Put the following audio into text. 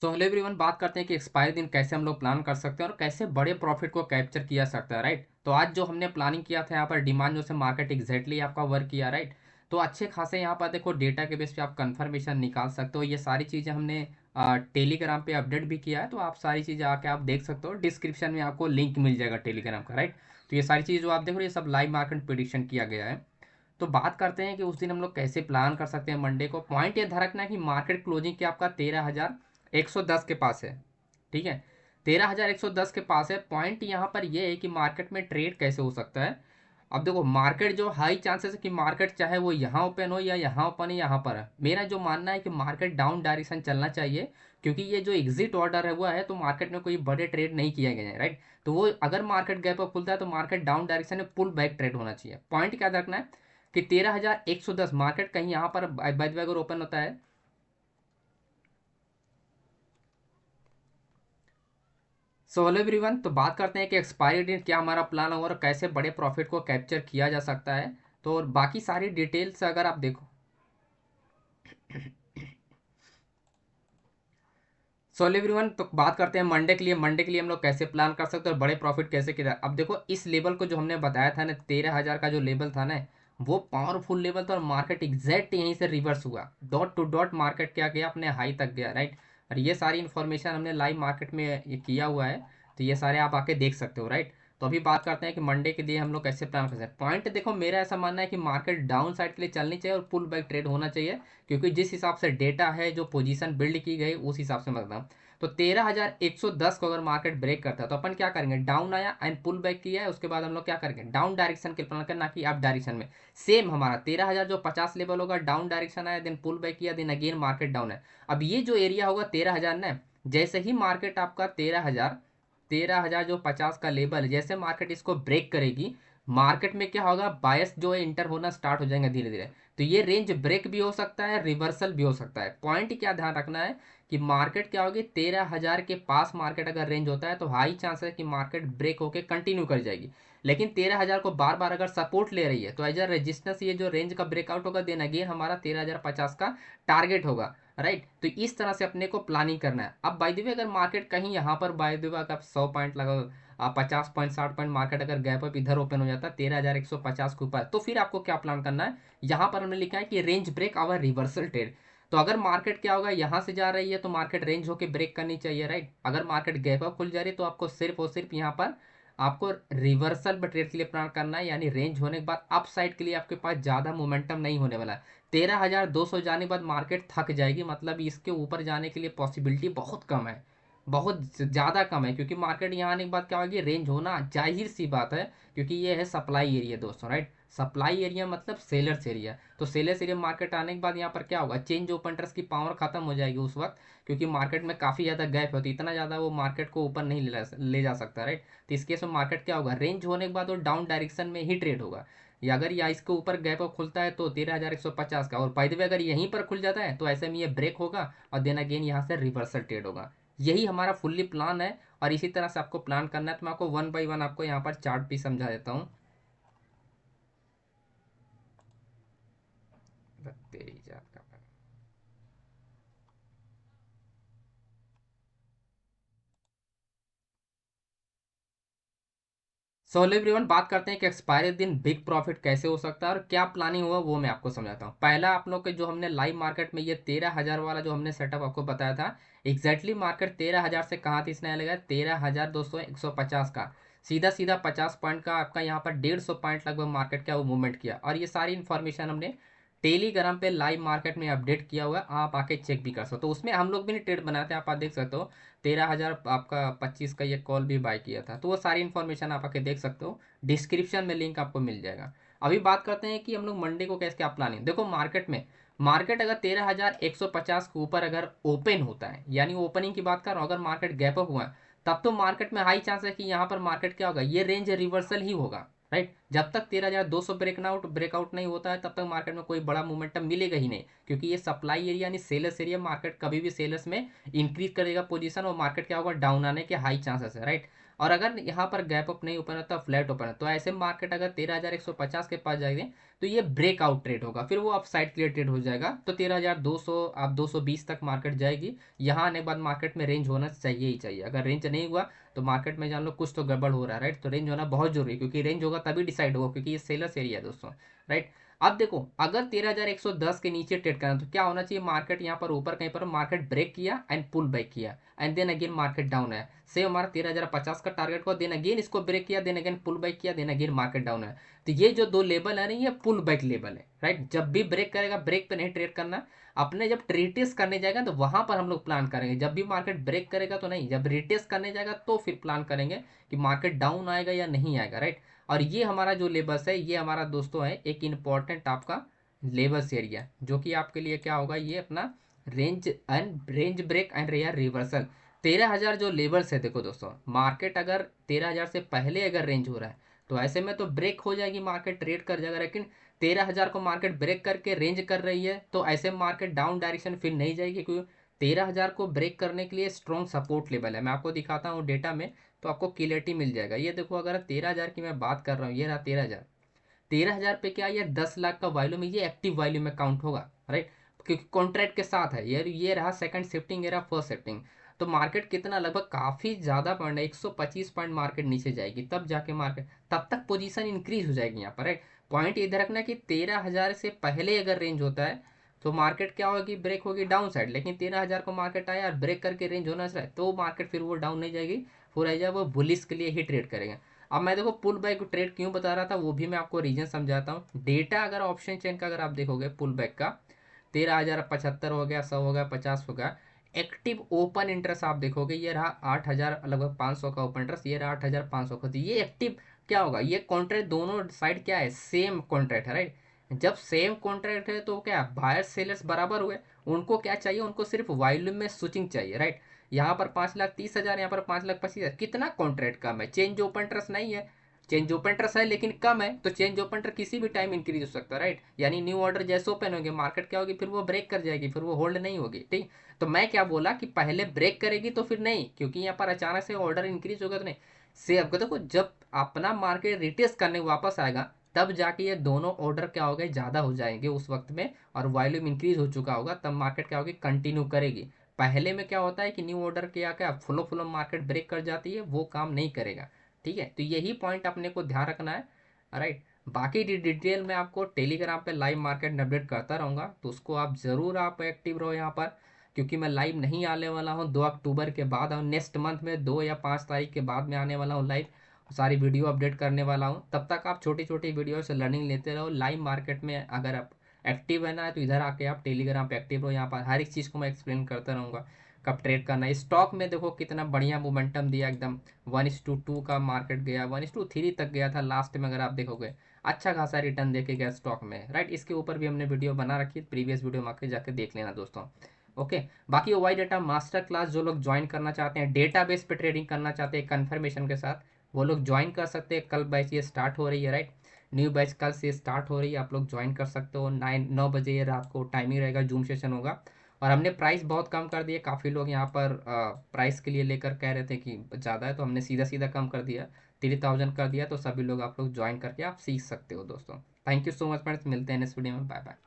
तो hello everyone, बात करते हैं कि एक्सपायरी दिन कैसे हम लोग प्लान कर सकते हैं और कैसे बड़े प्रॉफिट को कैप्चर किया सकता है। राइट, तो आज जो हमने प्लानिंग किया था यहाँ पर डिमांड जो से मार्केट एग्जैक्टली आपका वर्क किया। राइट, तो अच्छे खासे यहाँ पर देखो डेटा के बेस पे आप कंफर्मेशन निकाल सकते हो। ये सारी चीज़ें हमने टेलीग्राम पे अपडेट भी किया है, तो आप सारी चीज़ें आके आप देख सकते हो। डिस्क्रिप्शन में आपको लिंक मिल जाएगा टेलीग्राम का। राइट, तो ये सारी चीज़ जो आप देख रहे हो ये सब लाइव मार्केट प्रिडिक्शन किया गया है। तो बात करते हैं कि उस दिन हम लोग कैसे प्लान कर सकते हैं मंडे को। पॉइंट ये ध्यान रखना है कि मार्केट क्लोजिंग के आपका 13,110 के पास है। ठीक है, 13,110 के पास है। पॉइंट यहाँ पर ये है कि मार्केट में ट्रेड कैसे हो सकता है। अब देखो, मार्केट जो हाई चांसेस है कि मार्केट चाहे वो यहाँ ओपन हो या यहाँ ओपन है, यहाँ पर है। मेरा जो मानना है कि मार्केट डाउन डायरेक्शन चलना चाहिए, क्योंकि ये जो एग्जिट ऑर्डर है हुआ है तो मार्केट में कोई बड़े ट्रेड नहीं किए गए हैं। राइट, तो वो अगर मार्केट गैप अप खुलता है तो मार्केट डाउन डायरेक्शन में पुल बैक ट्रेड होना चाहिए। पॉइंट क्या रखना है कि 13,110 मार्केट कहीं यहाँ पर बाय द वे अगर ओपन होता है। सो हेलो एवरीवन, तो बात करते हैं कि एक्सपायरी डेट क्या हमारा प्लान होगा और कैसे बड़े प्रॉफिट को कैप्चर किया जा सकता है। तो और बाकी सारी डिटेल्स अगर आप देखो। सो हेलो एवरीवन, तो बात करते हैं मंडे के लिए। मंडे के लिए हम लोग कैसे प्लान कर सकते हैं और बड़े प्रॉफिट कैसे किया। अब देखो, इस लेवल को जो हमने बताया था ना, 13,000 का जो लेवल था ना, वो पावरफुल लेवल था और मार्केट एग्जैक्ट यहीं से रिवर्स हुआ। डॉट टू डॉट मार्केट क्या गया, अपने हाई तक गया। राइट, और ये सारी इन्फॉर्मेशन हमने लाइव मार्केट में ये किया हुआ है, तो ये सारे आप आके देख सकते हो। राइट, तो अभी बात करते हैं कि मंडे के लिए हम लोग कैसे प्लान कर सकते हैं। पॉइंट देखो, मेरा ऐसा मानना है कि मार्केट डाउन साइड के लिए चलनी चाहिए और पुल बैक ट्रेड होना चाहिए, क्योंकि जिस हिसाब से डेटा है, जो पोजीशन बिल्ड की गई, उस हिसाब से मतलब। तो 13,110 को अगर मार्केट ब्रेक करता है तो अपन क्या करेंगे, डाउन आया एंड पुल बैक किया है, उसके बाद हम लोग क्या करेंगे, डाउन डायरेक्शन के प्लान करना, कि अप डायरेक्शन में। सेम हमारा 13,000 जो 50 लेवल होगा, डाउन डायरेक्शन आया, देन पुल बैक किया, देन अगेन मार्केट डाउन है। अब ये जो एरिया होगा 13,000 ना, जैसे ही मार्केट आपका 13,000 जो 50 का लेवल है, जैसे मार्केट इसको ब्रेक करेगी, मार्केट में क्या होगा, बायस जो है इंटर होना स्टार्ट हो जाएंगे धीरे धीरे। तो ये रेंज ब्रेक भी हो सकता है, रिवर्सल भी हो सकता है। पॉइंट क्या ध्यान रखना है कि मार्केट क्या होगी, 13,000 के पास मार्केट अगर रेंज होता है तो हाई चांस है कि मार्केट ब्रेक होकर कंटिन्यू कर जाएगी। लेकिन 13,000 को बार बार अगर सपोर्ट ले रही है तो एज अ रेजिस्टेंस ये जो रेंज का ब्रेकआउट होगा, देन अगेन हमारा 13,050 का टारगेट होगा। राइट, तो इस तरह से अपने को प्लानिंग करना है। अब बाय द वे अगर मार्केट कहीं यहाँ पर बाय द वे अगर 100 पॉइंट लगा, 50 पॉइंट 60 पॉइंट मार्केट अगर गैप अप इधर ओपन हो जाता है 13,150 के ऊपर, तो फिर आपको क्या प्लान करना है। यहाँ पर हमने लिखा है कि range break our reversal trade. तो अगर मार्केट क्या होगा, यहाँ से जा रही है तो मार्केट रेंज होके ब्रेक करनी चाहिए। राइट, अगर मार्केट गैप अप खुल जा रही है तो आपको सिर्फ और सिर्फ यहाँ पर आपको रिवर्सल ट्रेड के लिए प्लान करना है, यानी रेंज होने के बाद अप साइड के लिए आपके पास ज़्यादा मोमेंटम नहीं होने वाला है। 13,200 जाने के बाद मार्केट थक जाएगी, मतलब इसके ऊपर जाने के लिए पॉसिबिलिटी बहुत कम है, बहुत ज़्यादा कम है, क्योंकि मार्केट यहाँ आने के बाद क्या होगी, रेंज होना जाहिर सी बात है, क्योंकि ये है सप्लाई एरिया दोस्तों। राइट, सप्लाई एरिया मतलब सेलर्स एरिया। तो सेलर्स एरिया मार्केट आने के बाद यहाँ पर क्या होगा, चेंज ओपन ट्रस्ट की पावर खत्म हो जाएगी उस वक्त, क्योंकि मार्केट में काफ़ी ज़्यादा गैप होती है, इतना ज़्यादा वो मार्केट को ऊपर नहीं ले जा सकता। राइट, तो इस केस में मार्केट क्या होगा, रेंज होने के बाद वो डाउन डायरेक्शन में ही ट्रेड होगा। या अगर या इसके ऊपर गैप अप खुलता है तो 13,150 का, और बाय द वे अगर यहीं पर खुल जाता है तो ऐसे में ये ब्रेक होगा और देन अगेन यहाँ से रिवर्सल ट्रेड होगा। यही हमारा फुल्ली प्लान है, और इसी तरह से आपको प्लान करना है। तो मैं आपको वन बाई वन आपको यहाँ पर चार्ट भी समझा देता हूँ। तेरी जात का। सो हेलो एवरीवन, बात करते हैं कि एक्सपायरी दिन बिग प्रॉफिट कैसे हो सकता है और क्या प्लानिंग होगा, वो मैं आपको समझाता हूँ। पहला आप लोग के जो हमने लाइव मार्केट में ये 13,000 वाला जो हमने सेटअप आपको बताया था, एग्जैक्टली मार्केट 13,000 से कहाँ थी, इसने लगा 13,200 का, सीधा सीधा 50 पॉइंट का आपका यहाँ पर 150 पॉइंट लगभग मार्केट क्या वो मूवमेंट किया। और ये सारी इन्फॉर्मेशन हमने टेलीग्राम पे लाइव मार्केट में अपडेट किया हुआ है, आप आके चेक भी कर सकते हो। तो उसमें हम लोग भी नहीं ट्रेड बनाते, आप देख सकते हो। 13,000 आपका 25 का ये कॉल भी बाय किया था, तो वो सारी इन्फॉर्मेशन आप आके देख सकते हो। डिस्क्रिप्शन में लिंक आपको मिल जाएगा। अभी बात करते हैं कि हम लोग मंडे को कैसे क्या प्लानिंग। देखो, मार्केट अगर 13,150 के ऊपर अगर ओपन होता है, यानी ओपनिंग की बात कर रहा हूँ, अगर मार्केट गैप अप हुआ है, तब तो मार्केट में हाई चांस है कि यहाँ पर मार्केट क्या होगा, ये रेंज रिवर्सल ही होगा। राइट, जब तक 13,200 ब्रेकआउट नहीं होता है तब तक मार्केट में कोई बड़ा मोमेंटम मिलेगा ही नहीं, क्योंकि ये सप्लाई एरिया यानी सेलर्स एरिया, मार्केट कभी भी सेलर्स में इंक्रीज करेगा पोजीशन और मार्केट क्या होगा, डाउन आने के हाई चांसेस है। राइट, और अगर यहाँ पर गैप अप नहीं ओपन होता, फ्लैट ओपन है, तो ऐसे मार्केट अगर 13,150 के पास जाएंगे तो ये ब्रेकआउट ट्रेड होगा, फिर वो अपसाइड के लिए ट्रेड हो जाएगा। तो 13,200 आप 220 तक मार्केट जाएगी। यहाँ आने के बाद मार्केट में रेंज होना चाहिए ही चाहिए। अगर रेंज नहीं हुआ तो मार्केट में जान लो कुछ तो गड़बड़ हो रहा है, राइट। तो रेंज होना बहुत जरूरी है, क्योंकि रेंज होगा तभी डिसाइड होगा, क्योंकि ये सेलर्स एरिया है दोस्तों, राइट। अब देखो अगर 13,110 के नीचे ट्रेड करना तो क्या होना चाहिए, मार्केट यहाँ पर ऊपर कहीं पर मार्केट ब्रेक किया एंड पुल बैक किया and then again market down है। सेम हमारा 13,050 का टारगेट को देन अगेन इसको ब्रेक किया, देन अगेन पुल बैक किया, देन अगेन मार्केट डाउन है। तो ये जो दो लेवल है ना, ये पुल बैक लेवल है, राइट। जब भी ब्रेक करेगा ब्रेक पे नहीं ट्रेड करना, अपने जब रिटेस्ट करने जाएगा तो वहां पर हम लोग प्लान करेंगे। जब भी मार्केट ब्रेक करेगा तो नहीं, जब रिटेस्ट करने जाएगा तो फिर प्लान करेंगे कि मार्केट डाउन आएगा या नहीं आएगा, राइट। और ये हमारा जो लेबल्स है, ये हमारा दोस्तों है एक इंपॉर्टेंट आपका लेबल्स एरिया, जो कि आपके लिए क्या होगा, ये अपना range break and rare reversal. 13,000 जो लेबल्स है, देखो दोस्तों मार्केट अगर 13,000 से पहले अगर रेंज हो रहा है तो ऐसे में तो ब्रेक हो जाएगी, मार्केट ट्रेड कर जाएगा। लेकिन 13,000 को मार्केट ब्रेक करके रेंज कर रही है तो ऐसे मार्केट डाउन डायरेक्शन फिर नहीं जाएगी, क्योंकि 13,000 को ब्रेक करने के लिए स्ट्रॉन्ग सपोर्ट लेवल है। मैं आपको दिखाता हूँ डेटा में, तो आपको क्लियरिटी मिल जाएगा। ये देखो अगर 13,000 की मैं बात कर रहा हूँ, ये रहा 13,000। 13,000 पे क्या, ये 10 लाख का वॉल्यूम है, ये एक्टिव वॉल्यूम में काउंट होगा, राइट। क्योंकि कॉन्ट्रैक्ट के साथ है ये रहा सेकंड शिफ्टिंग, ये रहा फर्स्ट शिफ्टिंग। तो मार्केट कितना, लगभग काफी ज्यादा पॉइंट है, 125 पॉइंट मार्केट नीचे जाएगी, तब जाके मार्केट, तब तक पोजीशन इंक्रीज हो जाएगी यहाँ पर, राइट। पॉइंट इधर रखना कि 13,000 से पहले अगर रेंज होता है तो मार्केट क्या होगी, ब्रेक होगी डाउन साइड। लेकिन 13,000 को मार्केट आया और ब्रेक करके रेंज होना चाहिए, तो मार्केट फिर वो डाउन नहीं जाएगी, पूरा जाए वो बुलिस के लिए ही ट्रेड करेंगे। अब मैं देखो पुल बैक ट्रेड क्यों बता रहा था, वो भी मैं आपको रीजन समझाता हूँ। डेटा अगर ऑप्शन चेन का अगर आप देखोगे पुल बैक का, 13,075 हो गया, 100 हो गया, 50 हो गया। एक्टिव ओपन इंटरेस्ट आप देखोगे, ये रहा 8,000 लगभग 500 का ओपन इंटरेस्ट, ये रहा 8,500 का। तो ये एक्टिव क्या होगा, ये कॉन्ट्रैक्ट दोनों साइड क्या है, सेम कॉन्ट्रैक्ट है, राइट। जब सेम कॉन्ट्रैक्ट है तो क्या बायर सेलर्स बराबर हुए, उनको क्या चाहिए, उनको सिर्फ वॉल्यूम में स्विचिंग चाहिए, राइट। यहाँ पर 5,30,000, यहाँ पर 5,25,000, कितना कॉन्ट्रैक्ट कम है, चेंज ओपन इंटरेस्ट नहीं है। चेंज ओपन इंटरेस्ट है लेकिन कम है, तो चेंज ओपन इंटरेस्ट किसी भी टाइम इंक्रीज हो सकता है, राइट। यानी न्यू ऑर्डर जैसे ओपन होगी मार्केट क्या होगी, फिर वो ब्रेक कर जाएगी, फिर वो होल्ड नहीं होगी, ठीक। तो मैं क्या बोला कि पहले ब्रेक करेगी तो फिर नहीं, क्योंकि यहाँ पर अचानक से ऑर्डर इंक्रीज होगा तो नहीं। से आपको देखो जब अपना मार्केट रिटेस्ट करने वापस आएगा तब जाके ये दोनों ऑर्डर क्या हो गए, ज्यादा हो जाएंगे उस वक्त में, और वॉल्यूम इंक्रीज हो चुका होगा, तब मार्केट क्या होगी, कंटिन्यू करेगी। पहले में क्या होता है कि न्यू ऑर्डर किया क्या फ्लो फ्लो मार्केट ब्रेक कर जाती है, वो काम नहीं करेगा, ठीक है। तो यही पॉइंट अपने को ध्यान रखना है, राइट। बाकी डिटेल में आपको टेलीग्राम पे लाइव मार्केट अपडेट करता रहूँगा, तो उसको आप ज़रूर आप एक्टिव रहो यहाँ पर, क्योंकि मैं लाइव नहीं आने वाला हूँ 2 अक्टूबर के बाद, और नेक्स्ट मंथ में 2 या 5 तारीख के बाद में आने वाला हूँ लाइव, सारी वीडियो अपडेट करने वाला हूँ। तब तक आप छोटी छोटी वीडियो से लर्निंग लेते रहो लाइव मार्केट में। अगर आप एक्टिव रहना है तो इधर आके आप टेलीग्राम पे एक्टिव रहो, यहाँ पर हर एक चीज़ को मैं एक्सप्लेन करता रहूँगा, कब ट्रेड करना है। स्टॉक में देखो कितना बढ़िया मोमेंटम दिया, एकदम 1:2 का मार्केट गया, 1:3 तक गया था लास्ट में, अगर आप देखोगे अच्छा खासा रिटर्न देके गया स्टॉक में, राइट। इसके ऊपर भी हमने वीडियो बना रखी है, प्रीवियस वीडियो में आके जाके देख लेना दोस्तों, ओके। बाकी वाई डेटा मास्टर क्लास जो लोग ज्वाइन करना चाहते हैं, डेटा बेस पे ट्रेडिंग करना चाहते हैं कन्फर्मेशन के साथ, वो लोग ज्वाइन कर सकते हैं। कल बैच ये स्टार्ट हो रही है, राइट। न्यू बैच कल से स्टार्ट हो रही है, आप लोग ज्वाइन कर सकते हो। 9 बजे ये रात को टाइमिंग रहेगा, जूम सेशन होगा। और हमने प्राइस बहुत कम कर दिया, काफ़ी लोग यहाँ पर प्राइस के लिए लेकर कह रहे थे कि ज़्यादा है, तो हमने सीधा सीधा कम कर दिया, 3,000 कर दिया। तो सभी लोग आप लोग ज्वाइन करके आप सीख सकते हो दोस्तों। Thank you so much friends, मिलते हैं नेक्स्ट वीडियो में, बाय बाय।